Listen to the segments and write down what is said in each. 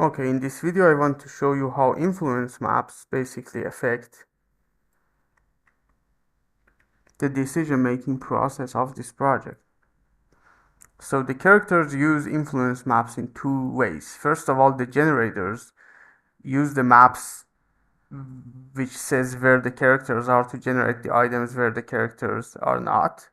Okay, in this video I want to show you how influence maps basically affect the decision-making process of this project. So the characters use influence maps in two ways. First of all, the generators use the maps which says where the characters are to generate the items where the characters are not.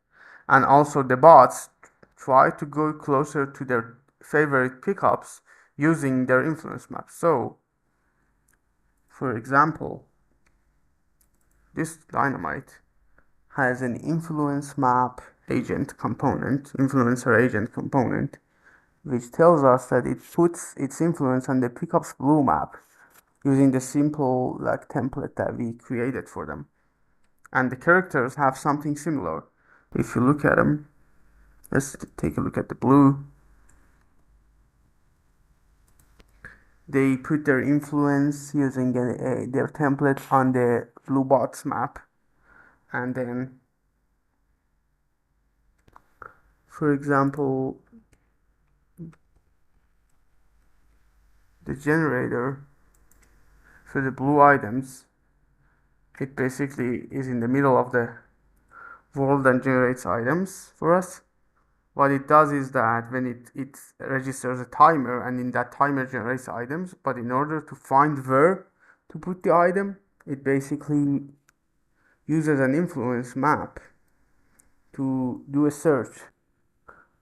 And also the bots try to go closer to their favorite pickups using their influence maps. So, for example, this dynamite has an influence map agent component, influencer agent component, which tells us that it puts its influence on the pickups blue map using the simple template that we created for them. And the characters have something similar. If you look at them, let's take a look at the blue. They put their influence using their template on the blue bots map, and then, for example, the generator for the blue items, it basically is in the middle of the world and generates items for us. What it does is that when it registers a timer, and in that timer generates items, but in order to find where to put the item, it basically uses an influence map to do a search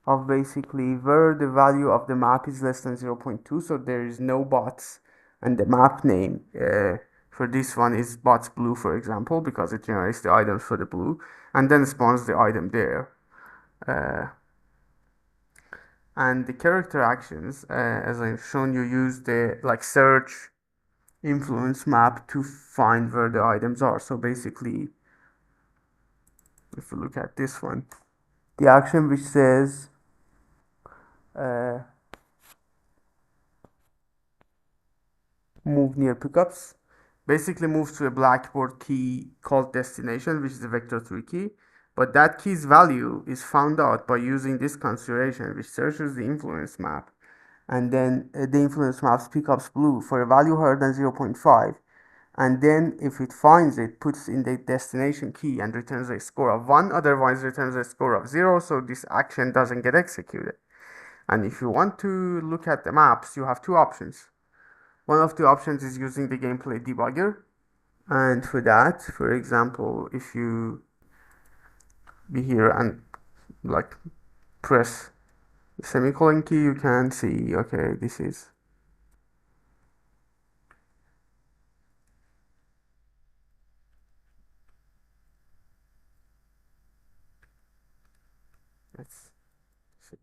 of basically where the value of the map is less than 0.2, so there is no bots, and the map name for this one is bots blue, for example, because it generates the items for the blue and then spawns the item there. And the character actions, as I've shown you, use the search influence map to find where the items are. So basically, if we look at this one, the action which says move near pickups basically moves to a blackboard key called destination, which is a vector3 key. But that key's value is found out by using this consideration, which searches the influence map, and then the influence map pickups blue for a value higher than 0.5. And then if it finds it, puts in the destination key and returns a score of 1, otherwise returns a score of 0, so this action doesn't get executed. And if you want to look at the maps, you have two options. One of the options is using the gameplay debugger, and for that, for example, if you be here and press the semicolon key, you can see, okay, this is let's see.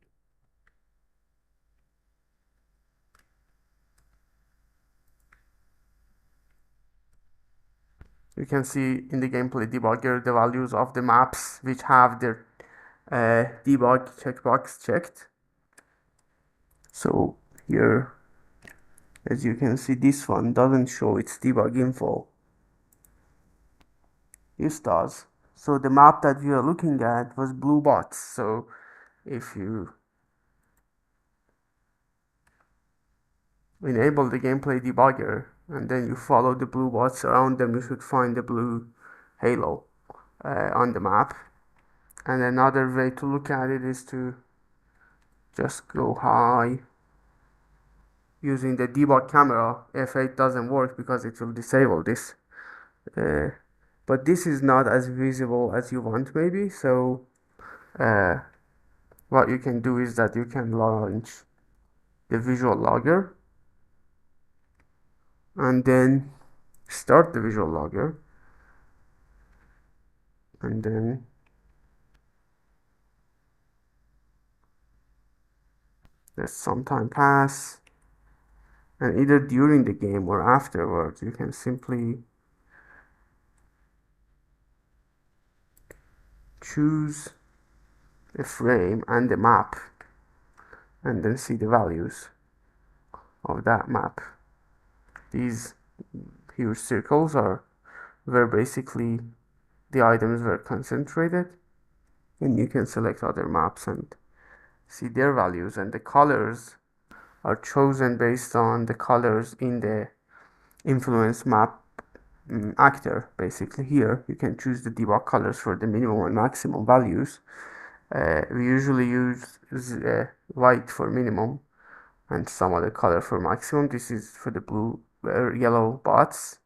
You can see in the gameplay debugger the values of the maps which have their debug checkbox checked. So here, as you can see, this one doesn't show its debug info. This does. So the map that we are looking at was blue bots. So if you enable the gameplay debugger and then you follow the blue bots around them, you should find the blue halo on the map. And another way to look at it is to just go high using the debug camera. F8 doesn't work because it will disable this, but this is not as visible as you want maybe. So what you can do is that you can launch the visual logger and then start the visual logger, and then let some time pass, and either during the game or afterwards you can simply choose a frame and the map and then see the values of that map. These huge circles are where basically the items were concentrated, and you can select other maps and see their values, and the colors are chosen based on the colors in the influence map actor. Basically here you can choose the debug colors for the minimum and maximum values. We usually use white for minimum and some other color for maximum. This is for the blue yellow bots.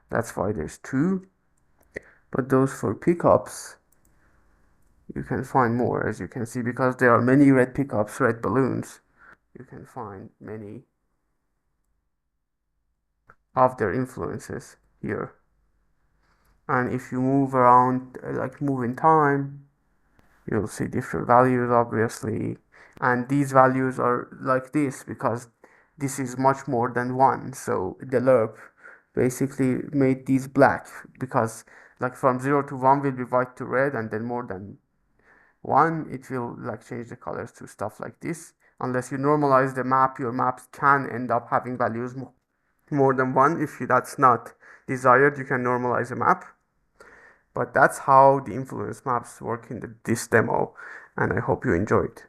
That's why there's two, but those for pickups you can find more, as you can see, because there are many red pickups, red balloons. You can find many of their influences here. And if you move around, like move in time, you'll see different values, obviously. And these values are like this because this is much more than one. So the lerp basically made these black because like from 0 to 1 will be white to red, and then more than 1 it will like change the colors to stuff like this. Unless you normalize the map, your maps can end up having values more than 1. If that's not desired, you can normalize a map. But that's how the influence maps work in this demo, and I hope you enjoyed.